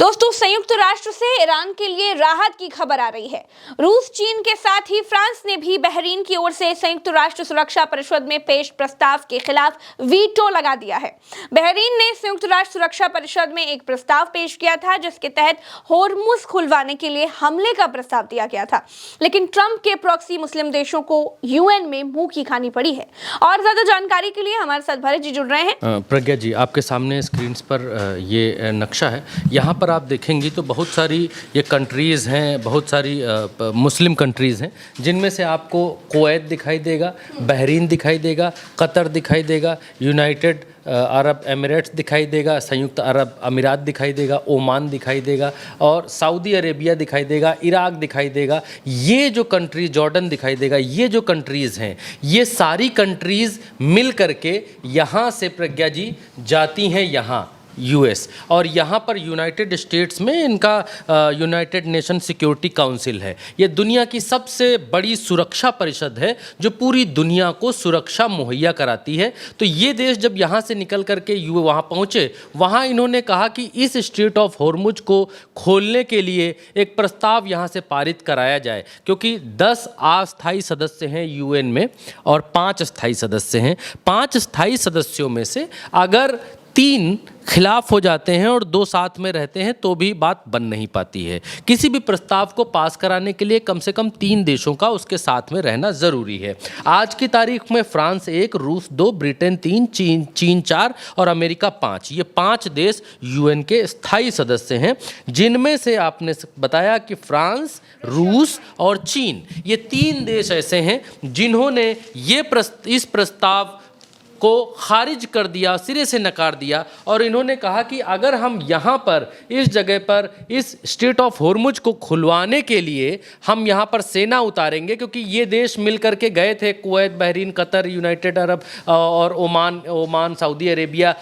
दोस्तों, संयुक्त राष्ट्र से ईरान के लिए राहत की खबर आ रही है। रूस, चीन के साथ ही फ्रांस ने भी बहरीन की ओर से संयुक्त राष्ट्र सुरक्षा परिषद में पेश प्रस्ताव के खिलाफ वीटो लगा दिया है। बहरीन ने संयुक्त राष्ट्र सुरक्षा परिषद में एक प्रस्ताव पेश किया था जिसके तहत होर्मुज खुलवाने के लिए हमले का प्रस्ताव दिया गया था, लेकिन ट्रंप के प्रॉक्सी मुस्लिम देशों को यूएन में मुंह की खानी पड़ी है। और ज्यादा जानकारी के लिए हमारे साथ भरत जी जुड़ रहे हैं। प्रज्ञा जी, आपके सामने स्क्रीन पर ये नक्शा है। यहाँ पर आप देखेंगी तो बहुत सारी ये कंट्रीज़ हैं, बहुत सारी मुस्लिम कंट्रीज़ हैं, जिनमें से आपको कुवैत दिखाई देगा, बहरीन दिखाई देगा, कतर दिखाई देगा, यूनाइटेड अरब एमिरेट्स दिखाई देगा, संयुक्त अरब अमीरात दिखाई देगा, ओमान दिखाई देगा और सऊदी अरेबिया दिखाई देगा, इराक दिखाई देगा। ये जो कंट्री, जॉर्डन दिखाई देगा। ये जो कंट्रीज़ हैं, ये सारी कंट्रीज़ मिल करके यहाँ से प्रज्ञा जी जाती हैं यहाँ यूएस, और यहाँ पर यूनाइटेड स्टेट्स में इनका यूनाइटेड नेशन सिक्योरिटी काउंसिल है। ये दुनिया की सबसे बड़ी सुरक्षा परिषद है जो पूरी दुनिया को सुरक्षा मुहैया कराती है। तो ये देश जब यहाँ से निकल करके वहाँ पहुँचे, वहाँ इन्होंने कहा कि इस स्ट्रेट ऑफ होर्मुज को खोलने के लिए एक प्रस्ताव यहाँ से पारित कराया जाए, क्योंकि 10 अस्थायी सदस्य हैं यूएन में और 5 स्थायी सदस्य हैं। 5 स्थायी सदस्यों में से अगर 3 खिलाफ हो जाते हैं और 2 साथ में रहते हैं तो भी बात बन नहीं पाती है। किसी भी प्रस्ताव को पास कराने के लिए कम से कम 3 देशों का उसके साथ में रहना ज़रूरी है। आज की तारीख में फ्रांस 1, रूस 2, ब्रिटेन 3, चीन 4 और अमेरिका 5। ये 5 देश यूएन के स्थायी सदस्य हैं, जिनमें से आपने बताया कि फ्रांस, रूस और चीन, ये 3 देश ऐसे हैं जिन्होंने इस प्रस्ताव को खारिज कर दिया, सिरे से नकार दिया। और इन्होंने कहा कि अगर हम यहाँ पर इस जगह पर इस स्ट्रेट ऑफ होर्मुज को खुलवाने के लिए हम यहाँ पर सेना उतारेंगे, क्योंकि ये देश मिल करके गए थे, Kuwait, Bahrain, Qatar, United Arab और ओमान, सऊदी अरेबिया,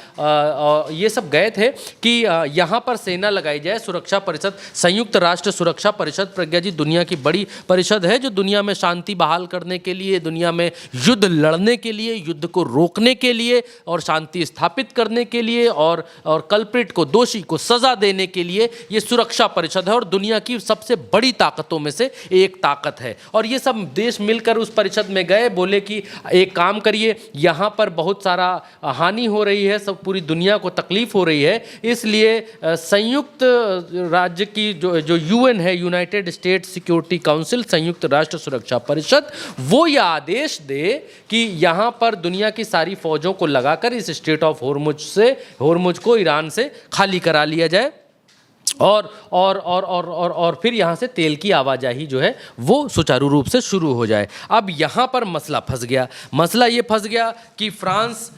ये सब गए थे कि यहाँ पर सेना लगाई जाए। सुरक्षा परिषद, संयुक्त राष्ट्र सुरक्षा परिषद प्रज्ञा जी दुनिया की बड़ी परिषद है जो दुनिया में शांति बहाल करने के लिए, दुनिया में युद्ध लड़ने के लिए, युद्ध को रोकने के लिए और शांति स्थापित करने के लिए और कल्प्रिट को, दोषी को सजा देने के लिए ये सुरक्षा परिषद है और दुनिया की सबसे बड़ी ताकतों में से एक ताकत है। और ये सब देश मिलकर उस परिषद में गए, बोले कि एक काम करिए, यहाँ पर बहुत सारा हानि हो रही है, सब पूरी दुनिया को तकलीफ हो रही है, इसलिए संयुक्त राज्य की जो यूएन है, यूनाइटेड स्टेट सिक्योरिटी काउंसिल, संयुक्त राष्ट्र सुरक्षा परिषद, वो यह आदेश दे कि यहाँ पर दुनिया की सारी फौजों को लगाकर इस स्ट्रेट ऑफ होर्मुज को ईरान से खाली करा लिया जाए और फिर यहाँ से तेल की आवाजाही जो है वो सुचारू रूप से शुरू हो जाए। अब यहाँ पर मसला फंस गया। मसला ये फंस गया कि फ्रांस,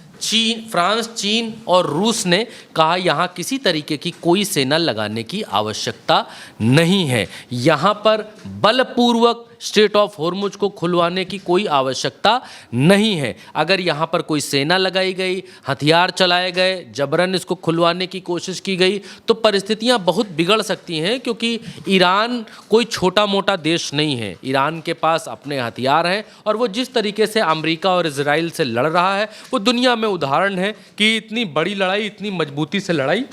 चीन और रूस ने कहा यहाँ किसी तरीके की कोई सेना लगाने की आवश्यकता नहीं है, यहाँ पर बलपूर्वक स्ट्रेट ऑफ होर्मुज को खुलवाने की कोई आवश्यकता नहीं है। अगर यहाँ पर कोई सेना लगाई गई, हथियार चलाए गए, जबरन इसको खुलवाने की कोशिश की गई तो परिस्थितियाँ बहुत बिगड़ सकती हैं, क्योंकि ईरान कोई छोटा मोटा देश नहीं है। ईरान के पास अपने हथियार हैं और वो जिस तरीके से अमेरिका और इजराइल से लड़ रहा है वो दुनिया में उदाहरण है कि इतनी बड़ी लड़ाई, इतनी मजबूती से लड़ाई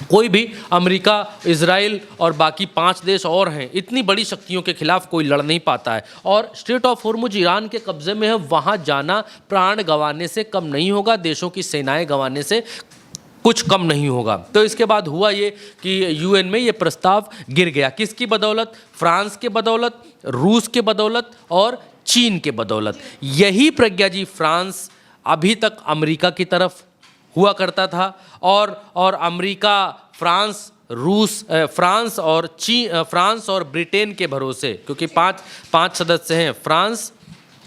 कोई भी, अमेरिका, इजराइल और बाकी 5 देश और हैं, इतनी बड़ी शक्तियों के खिलाफ कोई लड़ नहीं पाता है। और स्ट्रेट ऑफ होर्मुज ईरान के कब्जे में है, वहाँ जाना प्राण गंवाने से कम नहीं होगा, देशों की सेनाएं गंवाने से कुछ कम नहीं होगा। तो इसके बाद हुआ ये कि यूएन में ये प्रस्ताव गिर गया। किसकी बदौलत? फ्रांस के बदौलत, रूस के बदौलत और चीन के बदौलत। यही प्रज्ञा जी फ्रांस अभी तक अमेरिका की तरफ हुआ करता था और अमेरिका, फ्रांस और ब्रिटेन के भरोसे, क्योंकि 5 सदस्य हैं, फ्रांस,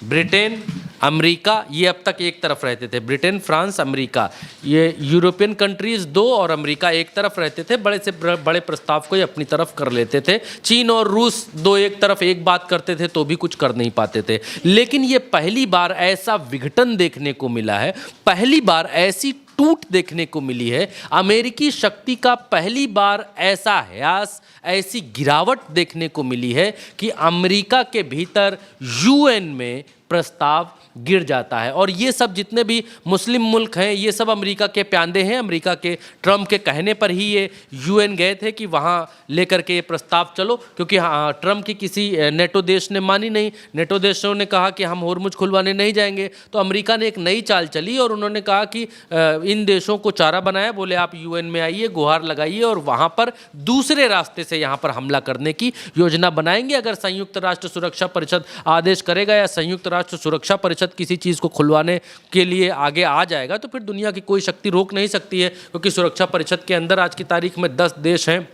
ब्रिटेन, अमेरिका, ये अब तक एक तरफ रहते थे। ब्रिटेन, फ्रांस, अमेरिका, ये यूरोपियन कंट्रीज़ 2 और अमेरिका एक तरफ रहते थे। बड़े से बड़े प्रस्ताव को ये अपनी तरफ कर लेते थे। चीन और रूस 2 एक तरफ एक बात करते थे तो भी कुछ कर नहीं पाते थे। लेकिन ये पहली बार ऐसा विघटन देखने को मिला है, पहली बार ऐसी टूट देखने को मिली है, अमेरिकी शक्ति का पहली बार ऐसा ह्रास, ऐसी गिरावट देखने को मिली है कि अमेरिका के भीतर यूएन में प्रस्ताव गिर जाता है। और ये सब जितने भी मुस्लिम मुल्क हैं ये सब अमेरिका के प्यादे हैं। अमेरिका के ट्रम्प के कहने पर ही ये यूएन गए थे कि वहाँ लेकर के ये प्रस्ताव चलो, क्योंकि ट्रम्प की किसी नेटो देश ने मानी नहीं। नेटो देशों ने कहा कि हम होर्मुज खुलवाने नहीं जाएंगे, तो अमेरिका ने एक नई चाल चली और उन्होंने कहा कि इन देशों को चारा बनाया, बोले आप यूएन में आइए, गुहार लगाइए और वहाँ पर दूसरे रास्ते से यहाँ पर हमला करने की योजना बनाएंगे। अगर संयुक्त राष्ट्र सुरक्षा परिषद आदेश करेगा या संयुक्त राष्ट्र सुरक्षा परिषद किसी चीज़ को खुलवाने के लिए आगे आ जाएगा तो फिर दुनिया की कोई शक्ति रोक नहीं सकती है, क्योंकि सुरक्षा परिषद के अंदर आज की तारीख में 10 देश हैं,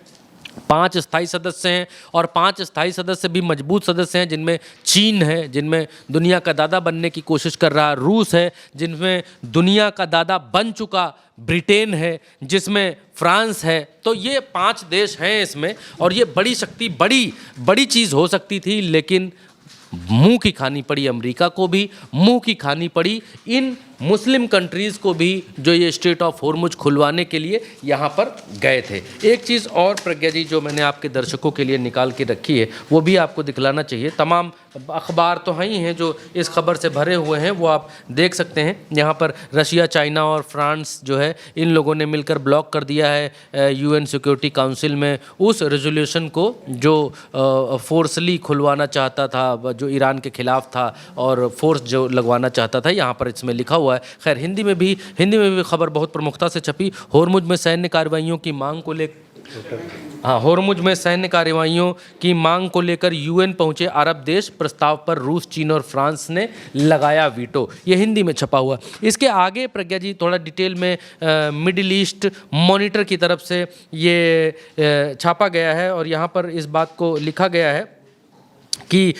5 स्थायी सदस्य हैं और 5 स्थायी सदस्य भी मजबूत सदस्य हैं, जिनमें चीन है, जिनमें दुनिया का दादा बनने की कोशिश कर रहा रूस है, जिनमें दुनिया का दादा बन चुका ब्रिटेन है, जिसमें फ्रांस है। तो ये 5 देश हैं इसमें, और ये बड़ी शक्ति, बड़ी चीज़ हो सकती थी, लेकिन मुंह की खानी पड़ी अमेरिका को भी, मुंह की खानी पड़ी इन मुस्लिम कंट्रीज़ को भी जो ये स्ट्रेट ऑफ होर्मुज खुलवाने के लिए यहाँ पर गए थे। एक चीज़ और प्रज्ञा जी जो मैंने आपके दर्शकों के लिए निकाल के रखी है वो भी आपको दिखलाना चाहिए। तमाम अखबार तो हैं ही हैं जो इस खबर से भरे हुए हैं, वो आप देख सकते हैं। यहाँ पर रशिया, चाइना और फ्रांस जो है इन लोगों ने मिलकर ब्लॉक कर दिया है यूएन सिक्योरिटी काउंसिल में उस रेजोल्यूशन को जो फोर्सली खुलवाना चाहता था, जो ईरान के खिलाफ था और फोर्स जो लगवाना चाहता था। यहाँ पर इसमें लिखा हुआ है। खैर हिंदी में भी खबर बहुत प्रमुखता से छपी। होर्मुज में सैन्य कार्रवाइयों की मांग को होर्मुज में सैन्य कार्रवाइयों की मांग को लेकर यूएन पहुंचे अरब देश, प्रस्ताव पर रूस, चीन और फ्रांस ने लगाया वीटो। ये हिंदी में छपा हुआ। इसके आगे प्रज्ञा जी थोड़ा डिटेल में मिडिल ईस्ट मॉनिटर की तरफ से ये छापा गया है और यहाँ पर इस बात को लिखा गया है कि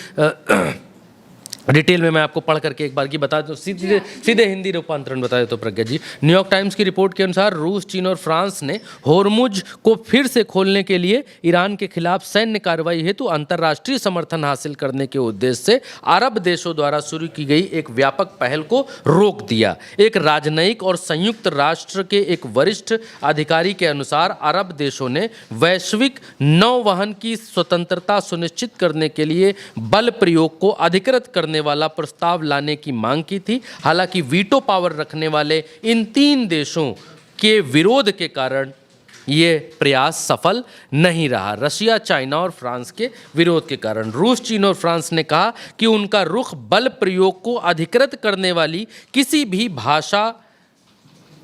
डिटेल में मैं आपको पढ़ करके एक बार की बता दूं, सीधे हिंदी रूपांतरण बता देता हूं प्रज्ञा जी। न्यूयॉर्क टाइम्स की रिपोर्ट के अनुसार रूस, चीन और फ्रांस ने होर्मुज को फिर से खोलने के लिए ईरान के खिलाफ सैन्य कार्रवाई हेतु अंतर्राष्ट्रीय समर्थन हासिल करने के उद्देश्य से अरब देशों द्वारा शुरू की गई एक व्यापक पहल को रोक दिया। एक राजनयिक और संयुक्त राष्ट्र के एक वरिष्ठ अधिकारी के अनुसार अरब देशों ने वैश्विक नौवहन की स्वतंत्रता सुनिश्चित करने के लिए बल प्रयोग को अधिकृत करने वाला प्रस्ताव लाने की मांग की थी। हालांकि वीटो पावर रखने वाले इन 3 देशों के विरोध के कारण ये प्रयास सफल नहीं रहा। रशिया, चाइना और फ्रांस के विरोध के कारण रूस, चीन और फ्रांस ने कहा कि उनका रुख बल प्रयोग को अधिकृत करने वाली किसी भी भाषा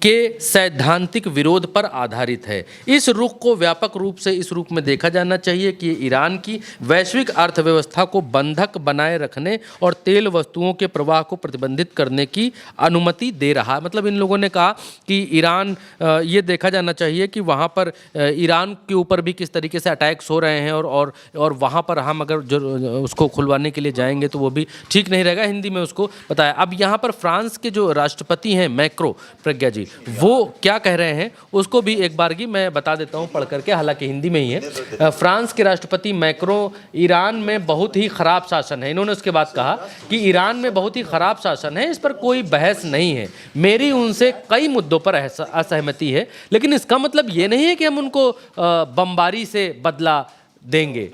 के सैद्धांतिक विरोध पर आधारित है। इस रुख को व्यापक रूप से इस रूप में देखा जाना चाहिए कि ईरान की वैश्विक अर्थव्यवस्था को बंधक बनाए रखने और तेल वस्तुओं के प्रवाह को प्रतिबंधित करने की अनुमति दे रहा है। मतलब इन लोगों ने कहा कि ईरान, ये देखा जाना चाहिए कि वहाँ पर ईरान के ऊपर भी किस तरीके से अटैक्स हो रहे हैं और वहाँ पर हम अगर जो उसको खुलवाने के लिए जाएंगे तो वो भी ठीक नहीं रहेगा। हिंदी में उसको बताया। अब यहाँ पर फ्रांस के जो राष्ट्रपति हैं मैक्रो, प्रज्ञा जी, वो क्या कह रहे हैं उसको भी एक बार की मैं बता देता हूं पढ़ करके, हालांकि हिंदी में ही है। फ्रांस के राष्ट्रपति मैक्रो, ईरान में बहुत ही खराब शासन है। इन्होंने उसके बाद कहा कि ईरान में बहुत ही खराब शासन है, इस पर कोई बहस नहीं है। मेरी उनसे कई मुद्दों पर असहमति है, लेकिन इसका मतलब ये नहीं है कि हम उनको बमबारी से बदला देंगे।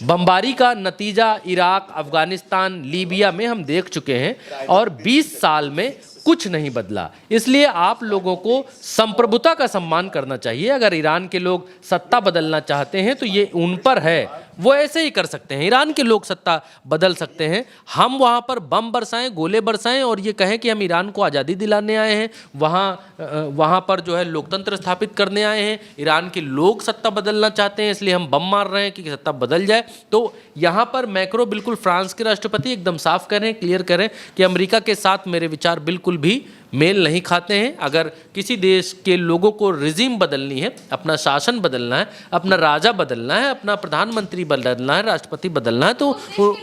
बमबारी का नतीजा इराक, अफगानिस्तान, लीबिया में हम देख चुके हैं और 20 साल में कुछ नहीं बदला। इसलिए आप लोगों को संप्रभुता का सम्मान करना चाहिए। अगर ईरान के लोग सत्ता बदलना चाहते हैं तो ये उन पर है, वो ऐसे ही कर सकते हैं। ईरान के लोग सत्ता बदल सकते हैं। हम वहाँ पर बम बरसाएं, गोले बरसाएं और ये कहें कि हम ईरान को आज़ादी दिलाने आए हैं, वहाँ पर जो है लोकतंत्र स्थापित करने आए हैं। ईरान के लोग सत्ता बदलना चाहते हैं, इसलिए हम बम मार रहे हैं कि सत्ता बदल जाए। तो यहाँ पर मैक्रो, बिल्कुल फ्रांस के राष्ट्रपति, एकदम साफ करें, क्लियर करें कि अमेरिका के साथ मेरे विचार बिल्कुल भी मेल नहीं खाते हैं। अगर किसी देश के लोगों को रिजीम बदलनी है, अपना शासन बदलना है, अपना राजा बदलना है, अपना प्रधानमंत्री बदलना है, राष्ट्रपति बदलना है, तो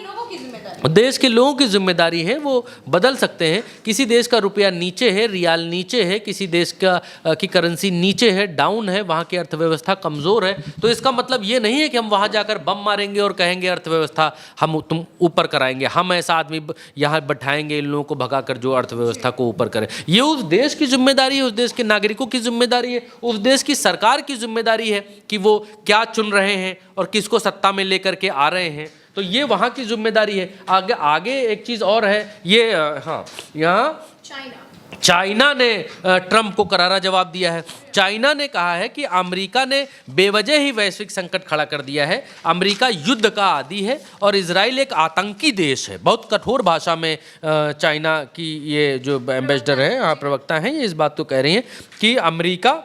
देश के लोगों की जिम्मेदारी है, वो बदल सकते हैं। किसी देश का रुपया नीचे है, रियाल नीचे है, किसी देश की करेंसी नीचे है, डाउन है, वहाँ की अर्थव्यवस्था कमज़ोर है, तो इसका मतलब ये नहीं है कि हम वहाँ जाकर बम मारेंगे और कहेंगे अर्थव्यवस्था हम तुम ऊपर कराएंगे, हम ऐसा आदमी यहाँ बैठाएंगे इन लोगों को भगाकर जो अर्थव्यवस्था को ऊपर करे। ये उस देश की जिम्मेदारी है, उस देश के नागरिकों की जिम्मेदारी है, उस देश की सरकार की जिम्मेदारी है कि वो क्या चुन रहे हैं और किसको सत्ता में लेकर के आ रहे हैं। तो ये वहाँ की जिम्मेदारी है। आगे आगे एक चीज़ और है, ये हाँ, यहाँ चाइना ने ट्रंप को करारा जवाब दिया है। चाइना ने कहा है कि अमेरिका ने बेवजह ही वैश्विक संकट खड़ा कर दिया है, अमेरिका युद्ध का आदी है और इजराइल एक आतंकी देश है। बहुत कठोर भाषा में चाइना की ये जो एम्बेसडर है, यहाँ प्रवक्ता हैं, ये इस बात को कह रही हैं कि अमेरिका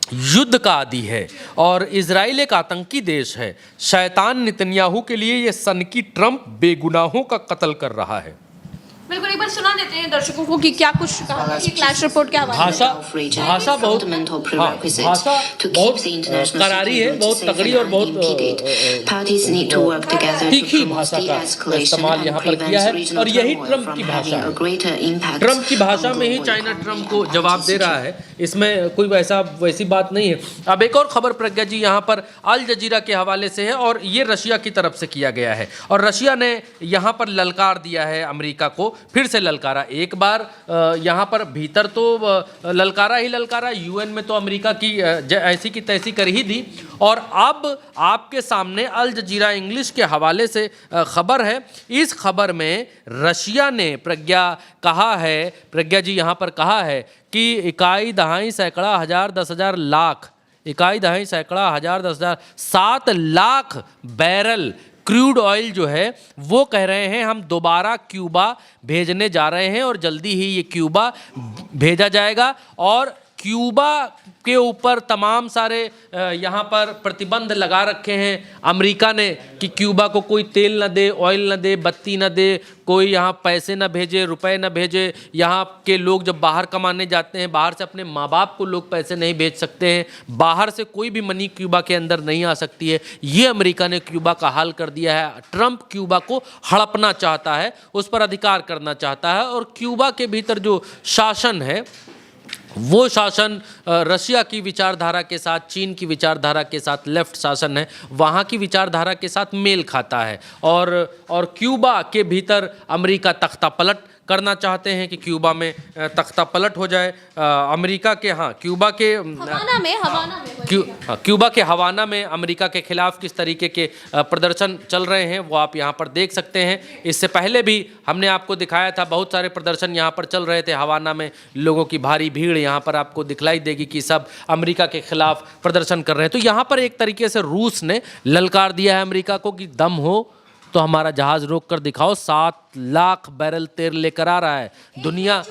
युद्ध का आदी है और इजराइल एक आतंकी देश है। शैतान नेतन्याहू के लिए ये सनकी ट्रंप बेगुनाहों का कत्ल कर रहा है। बिल्कुल, एक बार सुना देते हैं दर्शकों को कि क्या कुछ कहा ये क्लैश रिपोर्ट के हवाले से। भाषा बहुत करारी है, बहुत तगड़ी और बहुत तीखी भाषा का इस्तेमाल यहाँ पर किया है और यही ट्रंप की भाषा है। ट्रंप की भाषा में ही चाइना ट्रंप को जवाब दे रहा है, इसमें कोई वैसी बात नहीं है। अब एक और खबर प्रज्ञा जी यहाँ पर अल जजीरा के हवाले से है और ये रशिया की तरफ से किया गया है और रशिया ने यहाँ पर ललकार दिया है अमेरिका को, फिर से ललकारा। एक बार यहाँ पर भीतर तो ललकारा ही ललकारा, यूएन में तो अमेरिका की ऐसी की तैसी कर ही दी और अब आपके सामने अल जजीरा इंग्लिश के हवाले से खबर है। इस खबर में रशिया ने प्रज्ञा जी यहाँ पर कहा है कि इकाई दहाई सैकड़ा हजार 10,000 लाख, इकाई दहाई सैकड़ा हजार 10,000 7 लाख बैरल क्रूड ऑयल जो है वो कह रहे हैं हम दोबारा क्यूबा भेजने जा रहे हैं और जल्दी ही ये क्यूबा भेजा जाएगा और क्यूबा के ऊपर तमाम सारे यहाँ पर प्रतिबंध लगा रखे हैं अमेरिका ने कि क्यूबा को कोई तेल न दे, ऑयल न दे, बत्ती न दे, कोई यहाँ पैसे न भेजे, रुपए न भेजे। यहाँ के लोग जब बाहर कमाने जाते हैं, बाहर से अपने माँ बाप को लोग पैसे नहीं भेज सकते हैं, बाहर से कोई भी मनी क्यूबा के अंदर नहीं आ सकती है। ये अमेरिका ने क्यूबा का हाल कर दिया है। ट्रंप क्यूबा को हड़पना चाहता है, उस पर अधिकार करना चाहता है और क्यूबा के भीतर जो शासन है वो शासन रशिया की विचारधारा के साथ, चीन की विचारधारा के साथ, लेफ्ट शासन है, वहाँ की विचारधारा के साथ मेल खाता है और क्यूबा के भीतर अमेरिका तख्ता पलट करना चाहते हैं कि क्यूबा में तख्ता पलट हो जाए। अमेरिका के क्यूबा के हवाना में अमेरिका के खिलाफ किस तरीके के प्रदर्शन चल रहे हैं वो आप यहाँ पर देख सकते हैं। इससे पहले भी हमने आपको दिखाया था, बहुत सारे प्रदर्शन यहाँ पर चल रहे थे हवाना में, लोगों की भारी भीड़ यहाँ पर आपको दिखलाई देगी कि सब अमेरिका के खिलाफ प्रदर्शन कर रहे हैं। तो यहाँ पर एक तरीके से रूस ने ललकार दिया है अमेरिका को कि दम हो तो हमारा जहाज रोक कर दिखाओ, 7 लाख बैरल तेल लेकर आ रहा है दुनिया।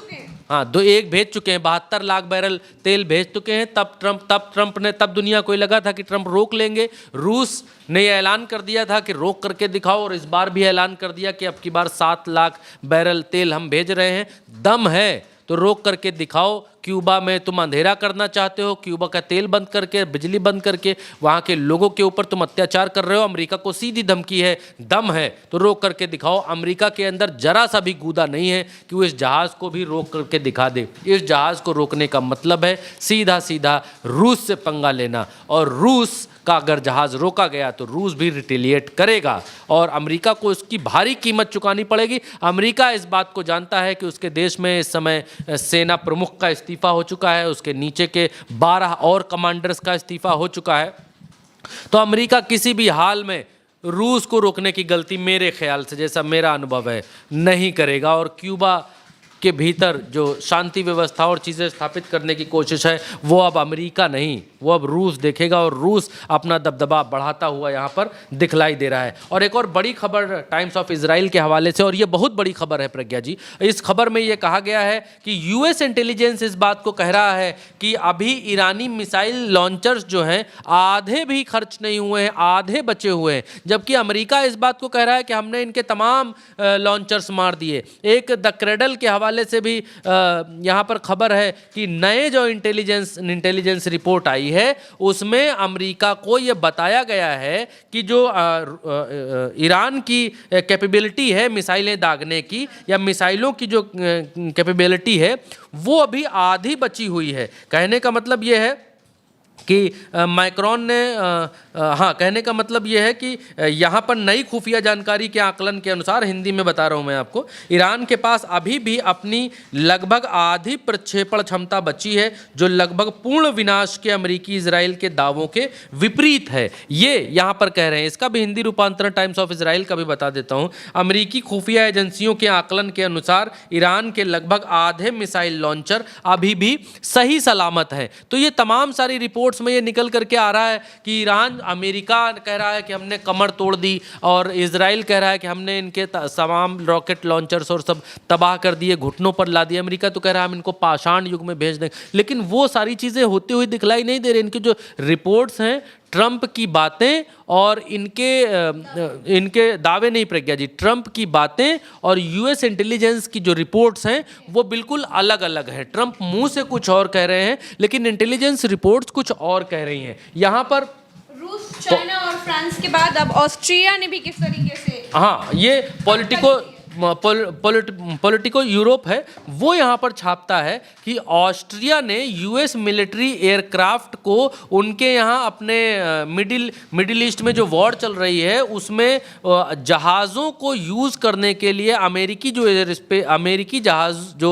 एक भेज चुके हैं, 72 लाख बैरल तेल भेज चुके हैं। तब ट्रंप ने दुनिया को लगा था कि ट्रंप रोक लेंगे। रूस ने यह ऐलान कर दिया था कि रोक करके दिखाओ और इस बार भी ऐलान कर दिया कि अब की बार 7 लाख बैरल तेल हम भेज रहे हैं। दम है तो रोक करके दिखाओ। क्यूबा में तुम अंधेरा करना चाहते हो, क्यूबा का तेल बंद करके, बिजली बंद करके वहाँ के लोगों के ऊपर तुम अत्याचार कर रहे हो। अमेरिका को सीधी धमकी है, दम है तो रोक करके दिखाओ। अमेरिका के अंदर जरा सा भी गूदा नहीं है कि वो इस जहाज़ को भी रोक करके दिखा दे। इस जहाज़ को रोकने का मतलब है सीधा सीधा रूस से पंगा लेना और रूस का अगर जहाज़ रोका गया तो रूस भी रिटेलिएट करेगा और अमेरिका को इसकी भारी कीमत चुकानी पड़ेगी। अमेरिका इस बात को जानता है कि उसके देश में इस समय सेना प्रमुख का इस्तीफा हो चुका है, उसके नीचे के 12 और कमांडर्स का इस्तीफा हो चुका है। तो अमेरिका किसी भी हाल में रूस को रोकने की गलती मेरे ख्याल से, जैसा मेरा अनुभव है, नहीं करेगा और क्यूबा के भीतर जो शांति व्यवस्था और चीज़ें स्थापित करने की कोशिश है वो अब अमेरिका नहीं, वो अब रूस देखेगा और रूस अपना दबदबा बढ़ाता हुआ यहाँ पर दिखलाई दे रहा है। और एक और बड़ी खबर टाइम्स ऑफ इजराइल के हवाले से, और ये बहुत बड़ी खबर है प्रज्ञा जी। इस खबर में ये कहा गया है कि यूएस इंटेलिजेंस इस बात को कह रहा है कि अभी ईरानी मिसाइल लॉन्चर्स जो हैं आधे भी खर्च नहीं हुए हैं, आधे बचे हुए हैं, जबकि अमेरिका इस बात को कह रहा है कि हमने इनके तमाम लॉन्चर्स मार दिए। एक द क्रेडल के हवाले से भी यहाँ पर खबर है कि नए जो इंटेलिजेंस रिपोर्ट आई है उसमें अमेरिका को ये बताया गया है कि जो ईरान की कैपेबिलिटी है मिसाइलें दागने की या मिसाइलों की जो कैपेबिलिटी है वो अभी आधी बची हुई है। कहने का मतलब ये है कि मैक्रॉन ने हाँ, कहने का मतलब ये है कि यहाँ पर नई खुफिया जानकारी के आकलन के अनुसार, हिंदी में बता रहा हूँ मैं आपको, ईरान के पास अभी भी अपनी लगभग आधी प्रक्षेपण क्षमता बची है, जो लगभग पूर्ण विनाश के अमेरिकी इजराइल के दावों के विपरीत है। ये यहाँ पर कह रहे हैं। इसका भी हिंदी रूपांतरण टाइम्स ऑफ इजराइल का भी बता देता हूँ। अमेरिकी खुफिया एजेंसियों के आकलन के अनुसार ईरान के लगभग आधे मिसाइल लॉन्चर अभी भी सही सलामत है। तो ये तमाम सारी रिपोर्ट्स में ये निकल करके आ रहा है कि ईरान, अमेरिका कह रहा है कि हमने कमर तोड़ दी, और इजराइल कह रहा है कि हमने इनके तमाम रॉकेट लॉन्चर्स और सब तबाह कर दिए, घुटनों पर ला दिए। अमेरिका तो कह रहा है हम इनको पाषाण युग में भेज दें। लेकिन वो सारी चीज़ें होती हुई दिखलाई नहीं दे रही। इनकी जो रिपोर्ट्स हैं, ट्रंप की बातें और इनके दावे नहीं प्रज्ञा जी, ट्रंप की बातें और यूएस इंटेलिजेंस की जो रिपोर्ट्स हैं वो बिल्कुल अलग अलग हैं। ट्रंप मुंह से कुछ और कह रहे हैं, लेकिन इंटेलिजेंस रिपोर्ट्स कुछ और कह रही हैं। यहाँ पर रूस, चाइना और फ्रांस के बाद अब ऑस्ट्रिया ने भी किस तरीके से, हाँ, ये पॉलिटिको यूरोप है, वो यहाँ पर छापता है कि ऑस्ट्रिया ने यूएस मिलिट्री एयरक्राफ्ट को उनके यहाँ अपने मिडिल ईस्ट में जो वॉर चल रही है उसमें जहाज़ों को यूज़ करने के लिए अमेरिकी जहाज़ जो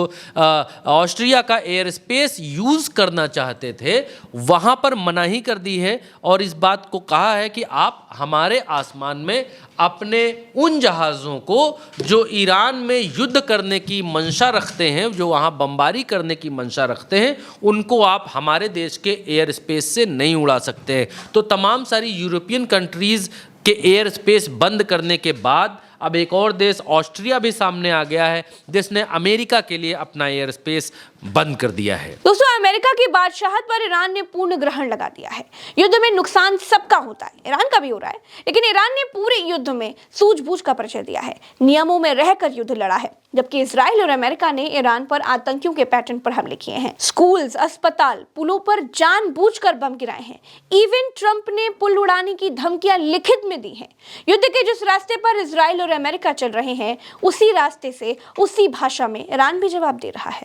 ऑस्ट्रिया का एयर स्पेस यूज़ करना चाहते थे, वहाँ पर मनाही कर दी है। और इस बात को कहा है कि आप हमारे आसमान में अपने उन जहाज़ों को जो ईरान में युद्ध करने की मंशा रखते हैं, जो वहाँ बमबारी करने की मंशा रखते हैं, उनको आप हमारे देश के एयर स्पेस से नहीं उड़ा सकते हैं। तो तमाम सारी यूरोपियन कंट्रीज़ के एयर स्पेस बंद करने के बाद अब एक और देश ऑस्ट्रिया भी सामने आ गया है, जिसने अमेरिका के लिए अपना एयर स्पेस बंद कर दिया है। दोस्तों, अमेरिका की बादशाहत पर ईरान ने पूर्ण ग्रहण लगा दिया है। युद्ध में नुकसान सबका होता है, ईरान का भी हो रहा है, लेकिन ईरान ने पूरे युद्ध में सूझबूझ का परिचय दिया है, नियमों में रहकर युद्ध लड़ा है। जबकि इजराइल और अमेरिका ने ईरान पर आतंकियों के पैटर्न पर हमले किए हैं, स्कूल्स, अस्पताल, पुलों पर जानबूझकर बम गिराए हैं। इवन ट्रंप ने पुल उड़ाने की धमकियां लिखित में दी हैं। युद्ध के जिस रास्ते पर इजराइल और अमेरिका चल रहे हैं, उसी रास्ते से, उसी भाषा में ईरान भी जवाब दे रहा है।